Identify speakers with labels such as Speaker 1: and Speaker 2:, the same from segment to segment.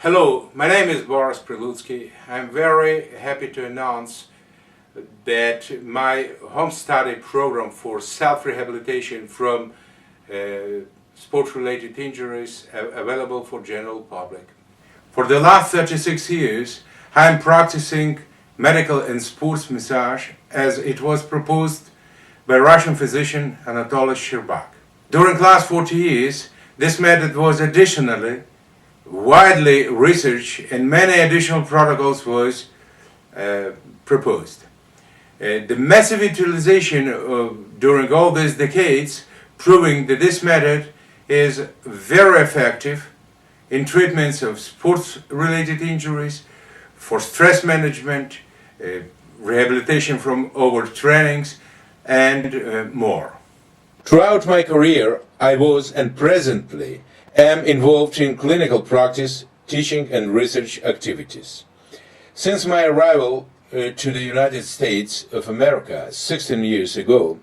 Speaker 1: Hello, my name is Boris Prilutsky. I'm very happy to announce that my home study program for self-rehabilitation from sport-related injuries available for general public. For the last 36 years, I'm practicing medical and sports massage as it was proposed by Russian physician Anatoly Shcherbak. During the last 40 years, this method was additionally widely researched and many additional protocols was proposed. The massive utilization during all these decades proving that this method is very effective in treatments of sports-related injuries, for stress management, rehabilitation from overtrainings, and more. Throughout my career, I was and presently am involved in clinical practice, teaching and research activities. Since my arrival to the United States of America 16 years ago,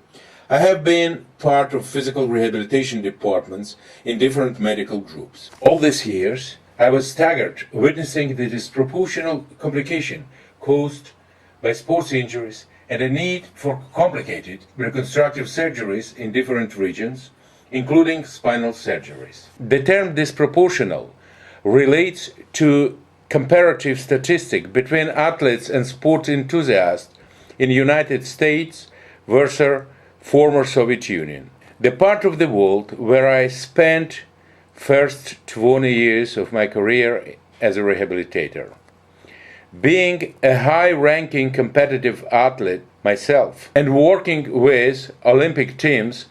Speaker 1: I have been part of physical rehabilitation departments in different medical groups. All these years, I was staggered witnessing the disproportional complication caused by sports injuries and a need for complicated reconstructive surgeries in different regions, including spinal surgeries. The term disproportional relates to comparative statistic between athletes and sport enthusiasts in the United States versus former Soviet Union, the part of the world where I spent first 20 years of my career as a rehabilitator. Being a high-ranking competitive athlete myself and working with Olympic teams,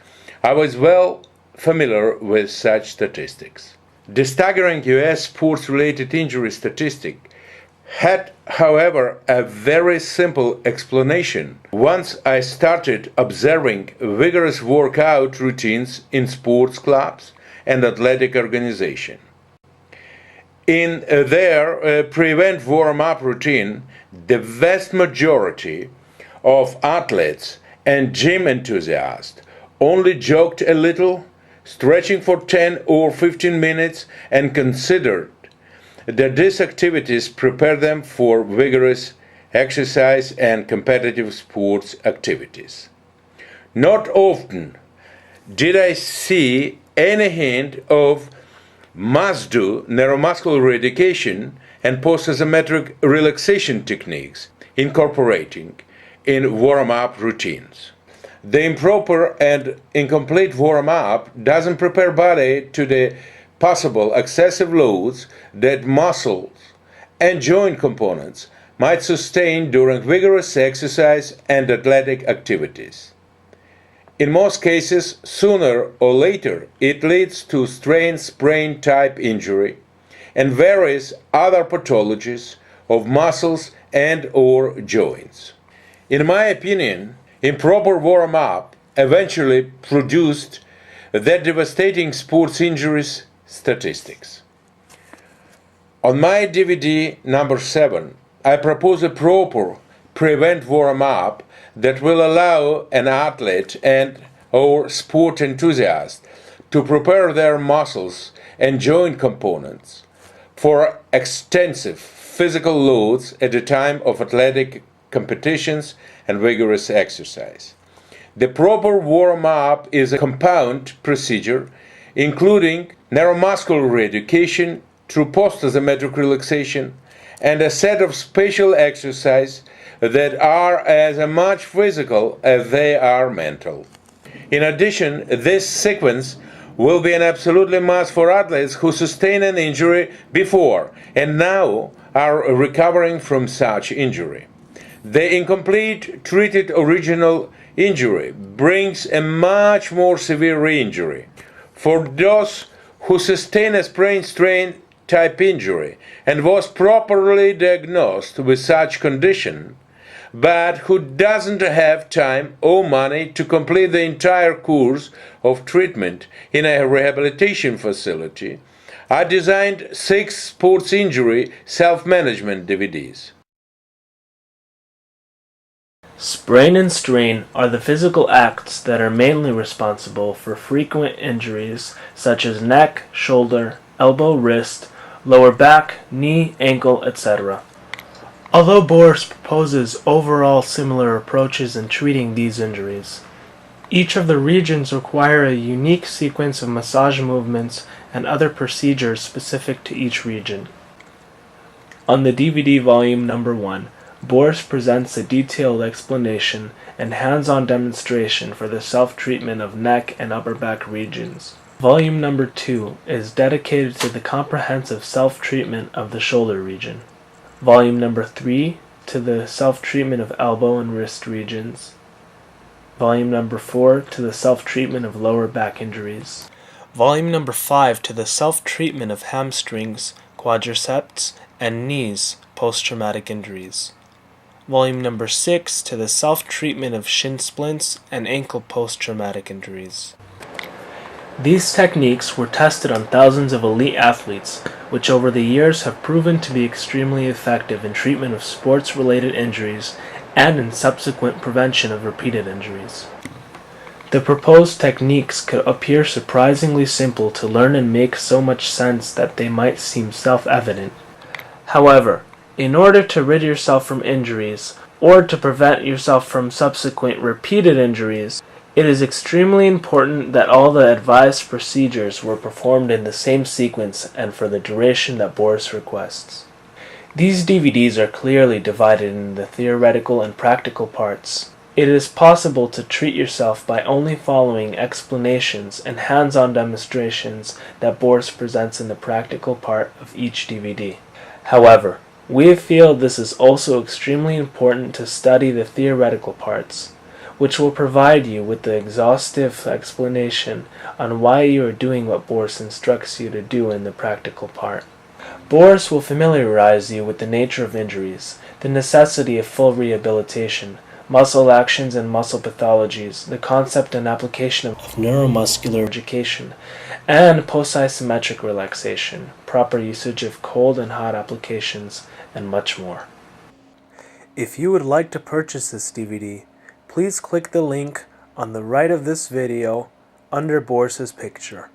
Speaker 1: I was well familiar with such statistics. The staggering US sports-related injury statistic had, however, a very simple explanation once I started observing vigorous workout routines in sports clubs and athletic organizations. In their prevent warm-up routine, the vast majority of athletes and gym enthusiasts only jogged a little, stretching for 10 or 15 minutes, and considered that these activities prepare them for vigorous exercise and competitive sports activities. Not often did I see any hint of must-do neuromuscular reeducation and post-isometric relaxation techniques incorporating in warm-up routines. The improper and incomplete warm-up doesn't prepare body to the possible excessive loads that muscles and joint components might sustain during vigorous exercise and athletic activities. In most cases, sooner or later, it leads to strain-sprain type injury and various other pathologies of muscles and or joints. In my opinion, improper warm-up eventually produced the devastating sports injuries statistics. On my DVD number 7, I propose a proper prevent warm-up that will allow an athlete and or sport enthusiast to prepare their muscles and joint components for extensive physical loads at the time of athletic competitions and vigorous exercise. The proper warm-up is a compound procedure including neuromuscular reeducation through post-isometric relaxation and a set of special exercises that are as much physical as they are mental. In addition, this sequence will be an absolutely must for athletes who sustained an injury before and now are recovering from such injury. The incomplete treated original injury brings a much more severe re-injury. For those who sustain a sprain-strain type injury and was properly diagnosed with such condition, but who doesn't have time or money to complete the entire course of treatment in a rehabilitation facility, I designed 6 sports injury self-management DVDs.
Speaker 2: Sprain and strain are the physical acts that are mainly responsible for frequent injuries such as neck, shoulder, elbow, wrist, lower back, knee, ankle, etc. Although Boris proposes overall similar approaches in treating these injuries, each of the regions require a unique sequence of massage movements and other procedures specific to each region. On the DVD volume number 1, Boris presents a detailed explanation and hands-on demonstration for the self-treatment of neck and upper back regions. Volume number 2 is dedicated to the comprehensive self-treatment of the shoulder region. Volume number 3 to the self-treatment of elbow and wrist regions. Volume number 4 to the self-treatment of lower back injuries. Volume number 5 to the self-treatment of hamstrings, quadriceps, and knees post-traumatic injuries. Volume number 6 to the self-treatment of shin splints and ankle post-traumatic injuries. These techniques were tested on thousands of elite athletes, which over the years have proven to be extremely effective in treatment of sports-related injuries and in subsequent prevention of repeated injuries. The proposed techniques could appear surprisingly simple to learn and make so much sense that they might seem self-evident. However, in order to rid yourself from injuries, or to prevent yourself from subsequent repeated injuries, it is extremely important that all the advised procedures were performed in the same sequence and for the duration that Boris requests. These DVDs are clearly divided into the theoretical and practical parts. It is possible to treat yourself by only following explanations and hands-on demonstrations that Boris presents in the practical part of each DVD. However, we feel this is also extremely important to study the theoretical parts, which will provide you with the exhaustive explanation on why you are doing what Boris instructs you to do in the practical part. Boris will familiarize you with the nature of injuries, the necessity of full rehabilitation, muscle actions and muscle pathologies, the concept and application of neuromuscular education, and post-isometric relaxation, proper usage of cold and hot applications, and much more. If you would like to purchase this DVD, please click the link on the right of this video under Boris's picture.